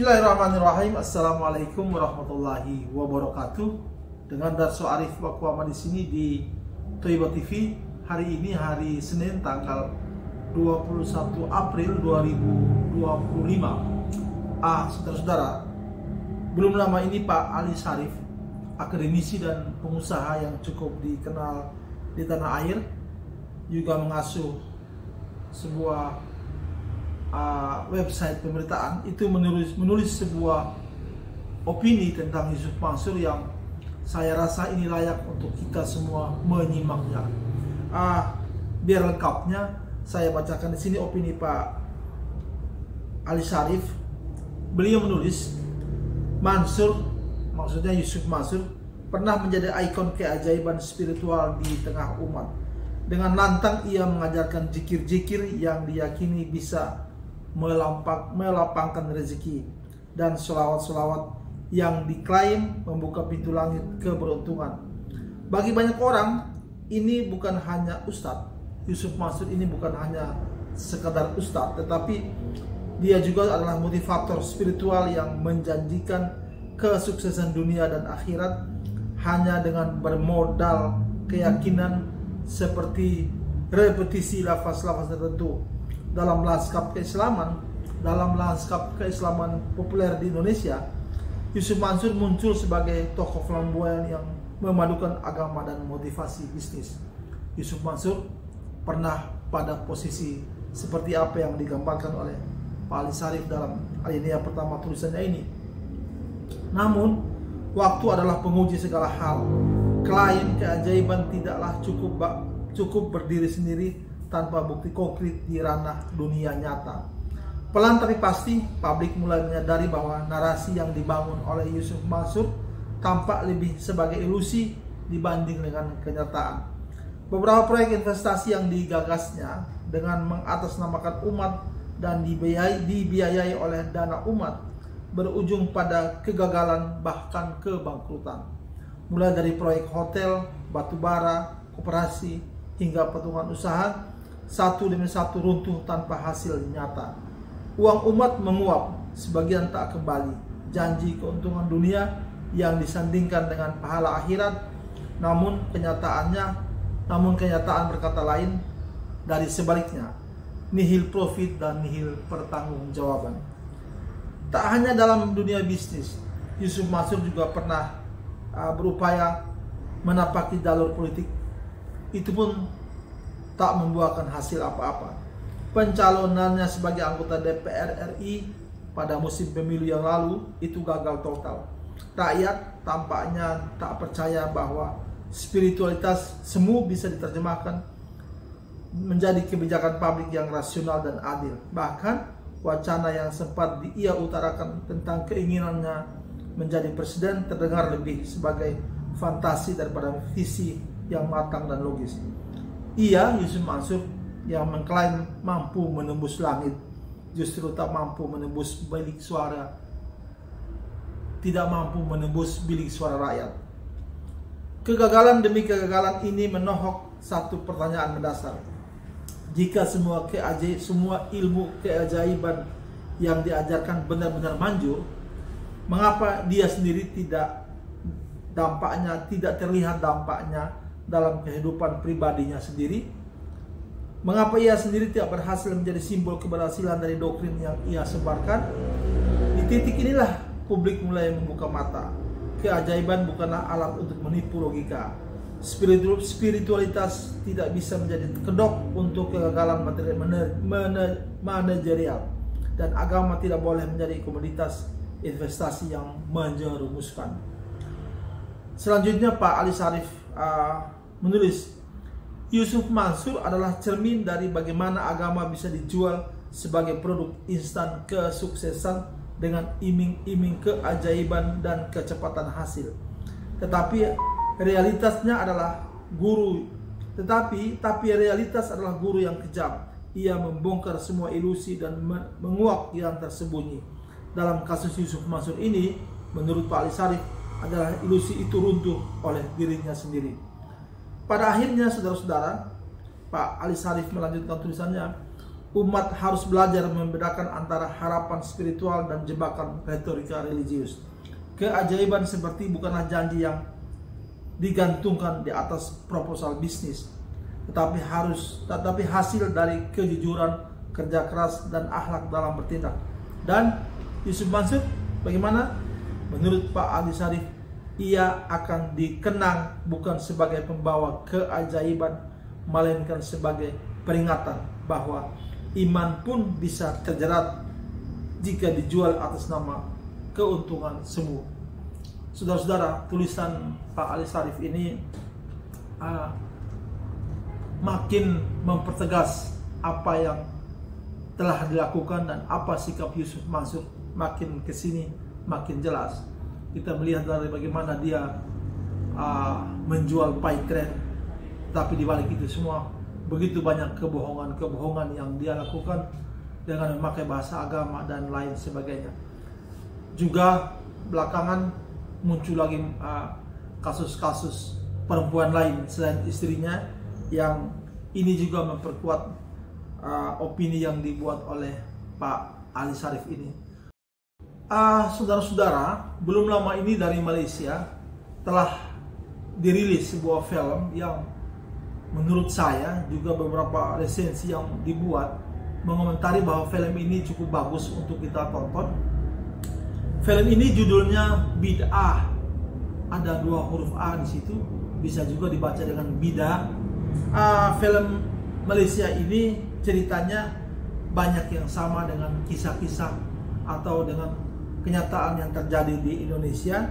Bismillahirrahmanirrahim. Assalamualaikum warahmatullahi wabarakatuh. Dengan Darso Arif Wakwama di sini di Toiba TV. Hari ini hari Senin tanggal 21 April 2025. Saudara-saudara, belum lama ini Pak Ali Syarif, akademisi dan pengusaha yang cukup dikenal di tanah air, juga mengasuh sebuah website pemberitaan, itu menulis sebuah opini tentang Yusuf Mansur yang saya rasa ini layak untuk kita semua menyimaknya. Biar lengkapnya saya bacakan di sini opini Pak Ali Syarif. Beliau menulis, Mansur, maksudnya Yusuf Mansur, pernah menjadi ikon keajaiban spiritual di tengah umat. Dengan lantang ia mengajarkan zikir-zikir yang diyakini bisa melapangkan rezeki, dan selawat-selawat yang diklaim membuka pintu langit keberuntungan. Bagi banyak orang, ini bukan hanya ustadz. Yusuf Mansur ini bukan hanya sekadar ustadz, tetapi dia juga adalah motivator spiritual yang menjanjikan kesuksesan dunia dan akhirat hanya dengan bermodal keyakinan seperti repetisi lafaz-lafaz tertentu. Dalam lanskap keislaman populer di Indonesia, Yusuf Mansur muncul sebagai tokoh flamboyan yang memadukan agama dan motivasi bisnis. Yusuf Mansur pernah pada posisi seperti apa yang digambarkan oleh Pak Ali Syarif dalam alinea pertama tulisannya ini. Namun, waktu adalah penguji segala hal. Klaim keajaiban tidaklah cukup berdiri sendiri tanpa bukti konkret di ranah dunia nyata. Pelan tapi pasti, publik mulai menyadari bahwa narasi yang dibangun oleh Yusuf Mansur tampak lebih sebagai ilusi dibanding dengan kenyataan. Beberapa proyek investasi yang digagasnya dengan mengatasnamakan umat dan dibiayai oleh dana umat berujung pada kegagalan bahkan kebangkrutan. Mulai dari proyek hotel, batubara, koperasi, hingga patungan usaha, satu demi satu runtuh tanpa hasil nyata. Uang umat menguap, sebagian tak kembali. Janji keuntungan dunia yang disandingkan dengan pahala akhirat, namun kenyataan berkata lain dari sebaliknya. Nihil profit dan nihil pertanggungjawaban. Tak hanya dalam dunia bisnis, Yusuf Mansur juga pernah berupaya menapaki jalur politik. Itu pun tak membuahkan hasil apa-apa. Pencalonannya sebagai anggota DPR RI pada musim pemilu yang lalu itu gagal total. Rakyat tampaknya tak percaya bahwa spiritualitas semu bisa diterjemahkan menjadi kebijakan publik yang rasional dan adil. Bahkan wacana yang sempat ia utarakan tentang keinginannya menjadi presiden terdengar lebih sebagai fantasi daripada visi yang matang dan logis. Ia, Yusuf Mansur, yang mengklaim mampu menembus langit, justru tak mampu menembus bilik suara, tidak mampu menembus bilik suara rakyat. Kegagalan demi kegagalan ini menohok satu pertanyaan mendasar. Jika semua ilmu keajaiban yang diajarkan benar-benar manjur, mengapa dia sendiri tidak terlihat dampaknya dalam kehidupan pribadinya sendiri? Mengapa ia sendiri tidak berhasil menjadi simbol keberhasilan dari doktrin yang ia sebarkan? Di titik inilah publik mulai membuka mata. Keajaiban bukanlah alat untuk menipu logika. Spiritualitas tidak bisa menjadi kedok untuk kegagalan manajerial, dan agama tidak boleh menjadi komoditas investasi yang menjerumuskan. Selanjutnya Pak Ali Syarif menulis, Yusuf Mansur adalah cermin dari bagaimana agama bisa dijual sebagai produk instan kesuksesan dengan iming-iming keajaiban dan kecepatan hasil. Tetapi realitas adalah guru yang kejam. Ia membongkar semua ilusi dan menguak yang tersembunyi. Dalam kasus Yusuf Mansur ini, menurut Pak Ali Syarif, adalah ilusi itu runtuh oleh dirinya sendiri. Pada akhirnya, saudara-saudara, Pak Ali Syarif melanjutkan tulisannya, umat harus belajar membedakan antara harapan spiritual dan jebakan retorika religius. Keajaiban seperti bukanlah janji yang digantungkan di atas proposal bisnis, tetapi hasil dari kejujuran, kerja keras, dan akhlak dalam bertindak. Dan Yusuf Mansur bagaimana? Menurut Pak Ali Syarif, ia akan dikenang bukan sebagai pembawa keajaiban, melainkan sebagai peringatan bahwa iman pun bisa terjerat jika dijual atas nama keuntungan semu. Saudara-saudara, tulisan Pak Ali Syarif ini makin mempertegas apa yang telah dilakukan dan apa sikap Yusuf Mansur makin kesini makin jelas. Kita melihat dari bagaimana dia menjual pie tren, tapi dibalik itu semua begitu banyak kebohongan yang dia lakukan dengan memakai bahasa agama dan lain sebagainya. Juga belakangan muncul lagi kasus-kasus perempuan lain selain istrinya, yang ini juga memperkuat opini yang dibuat oleh Pak Ali Syarif ini. Saudara-saudara, belum lama ini dari Malaysia telah dirilis sebuah film yang menurut saya juga beberapa resensi yang dibuat mengomentari bahwa film ini cukup bagus untuk kita tonton. Film ini judulnya Bid'ah. Ada 2 huruf A di situ, bisa juga dibaca dengan bidah. Film Malaysia ini ceritanya banyak yang sama dengan kisah-kisah atau dengan kenyataan yang terjadi di Indonesia.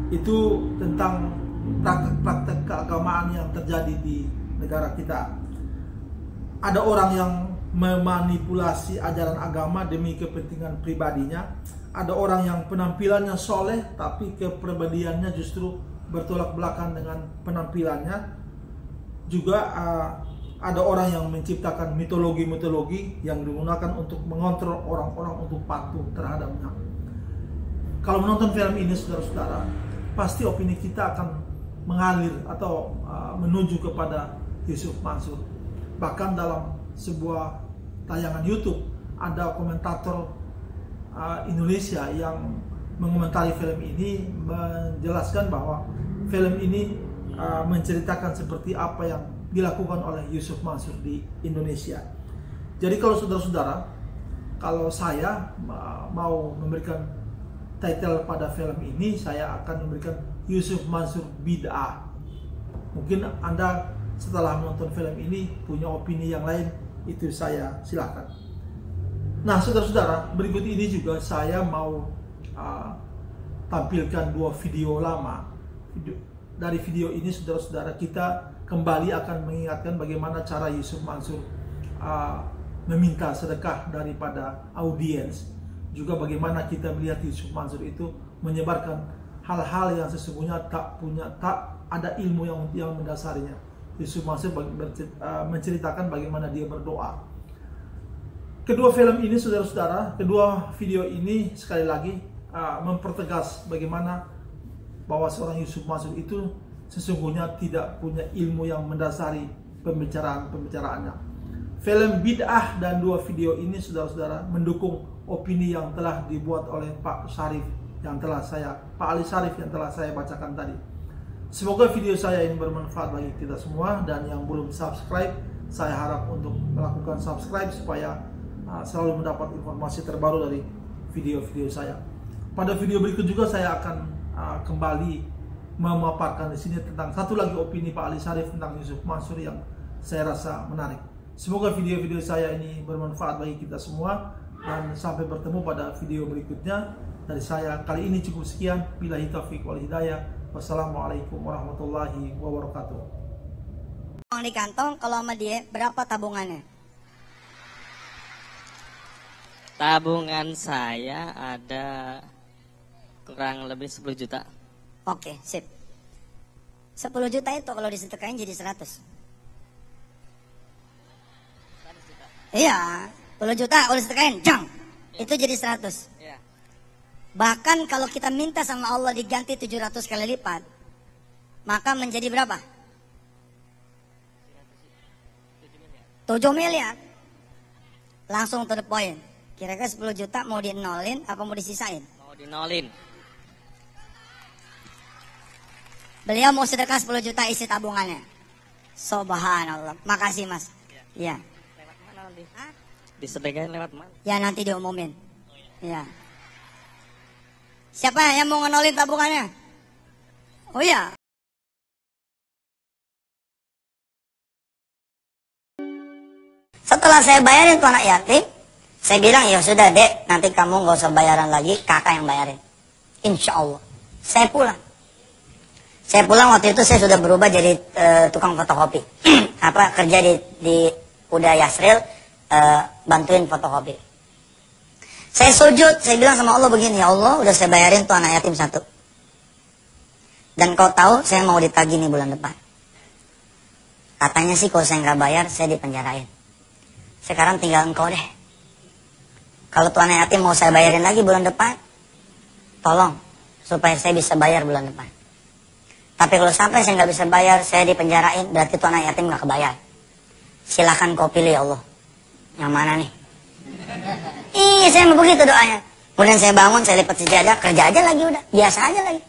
Itu tentang praktek-praktek keagamaan yang terjadi di negara kita. Ada orang yang memanipulasi ajaran agama demi kepentingan pribadinya. Ada orang yang penampilannya soleh tapi kepribadiannya justru bertolak belakang dengan penampilannya. Juga ada orang yang menciptakan mitologi-mitologi yang digunakan untuk mengontrol orang-orang untuk patuh terhadapnya. Kalau menonton film ini, saudara-saudara, pasti opini kita akan mengalir atau menuju kepada Yusuf Mansur. Bahkan dalam sebuah tayangan YouTube ada komentator Indonesia yang mengomentari film ini, menjelaskan bahwa film ini menceritakan seperti apa yang dilakukan oleh Yusuf Mansur di Indonesia. Jadi kalau saudara-saudara, kalau saya mau memberikan title pada film ini, saya akan memberikan Yusuf Mansur Bid'ah. Mungkin Anda setelah menonton film ini punya opini yang lain, itu saya silakan. Nah, saudara-saudara, berikut ini juga saya mau tampilkan 2 video lama. Dari video ini, saudara-saudara, kita kembali akan mengingatkan bagaimana cara Yusuf Mansur meminta sedekah daripada audiens. Juga bagaimana kita melihat Yusuf Mansur itu menyebarkan hal-hal yang sesungguhnya tak ada ilmu yang mendasarinya. Yusuf Mansur menceritakan bagaimana dia berdoa. Kedua film ini, saudara-saudara, kedua video ini sekali lagi mempertegas bagaimana bahwa seorang Yusuf Mansur itu sesungguhnya tidak punya ilmu yang mendasari pembicaraannya. Film Bid'ah dan 2 video ini, saudara-saudara, mendukung opini yang telah dibuat oleh Pak Ali Syarif yang telah saya bacakan tadi. Semoga video saya ini bermanfaat bagi kita semua, dan yang belum subscribe, saya harap untuk melakukan subscribe supaya selalu mendapat informasi terbaru dari video-video saya. Pada video berikut juga saya akan kembali memaparkan di sini tentang satu lagi opini Pak Ali Syarif tentang Yusuf Mansur yang saya rasa menarik. Semoga video-video saya ini bermanfaat bagi kita semua, dan sampai bertemu pada video berikutnya. Dari saya kali ini cukup sekian. Billahi taufiq wal hidayah. Wassalamualaikum warahmatullahi wabarakatuh. Uang di kantong, kalau sama dia berapa tabungannya? Tabungan saya ada kurang lebih 10 juta. Oke, sip. 10 juta itu kalau disedekahin jadi 100. Iya, 10 juta kalau disedekahin, jang. Itu jadi 100. Ya. Bahkan kalau kita minta sama Allah diganti 700 kali lipat, maka menjadi berapa? 7 miliar. Langsung to the point. Kira-kira 10 juta mau dinolin apa mau disisain? Mau dinolin. Beliau mau sedekah 10 juta isi tabungannya. Subhanallah. Makasih mas. Ya. Lewat mana nanti? Disedekahin lewat mana? Ya nanti diumumin. Ya. Siapa yang mau ngenolin tabungannya? Oh ya. Setelah saya bayarin tuh anak yatim, saya bilang ya sudah dek, nanti kamu nggak usah bayaran lagi, kakak yang bayarin. Insya Allah. Saya pulang. Saya pulang waktu itu saya sudah berubah jadi tukang fotokopi. Kerja di Uda Yasril, bantuin fotokopi. Saya sujud, saya bilang sama Allah begini, ya Allah udah saya bayarin tuh anak yatim 1. Dan kau tahu saya mau ditagih nih bulan depan. Katanya sih kalau saya nggak bayar saya dipenjarain. Sekarang tinggal engkau deh. Kalau tuh anak yatim mau saya bayarin lagi bulan depan, tolong supaya saya bisa bayar bulan depan. Tapi kalau sampai saya nggak bisa bayar, saya dipenjarain, berarti tuh anak yatim nggak kebayar. Silahkan kau pilih ya Allah. Yang mana nih? Iya, saya mau begitu doanya. Kemudian saya bangun, saya lipat sejadah, kerja aja lagi udah. Biasa aja lagi.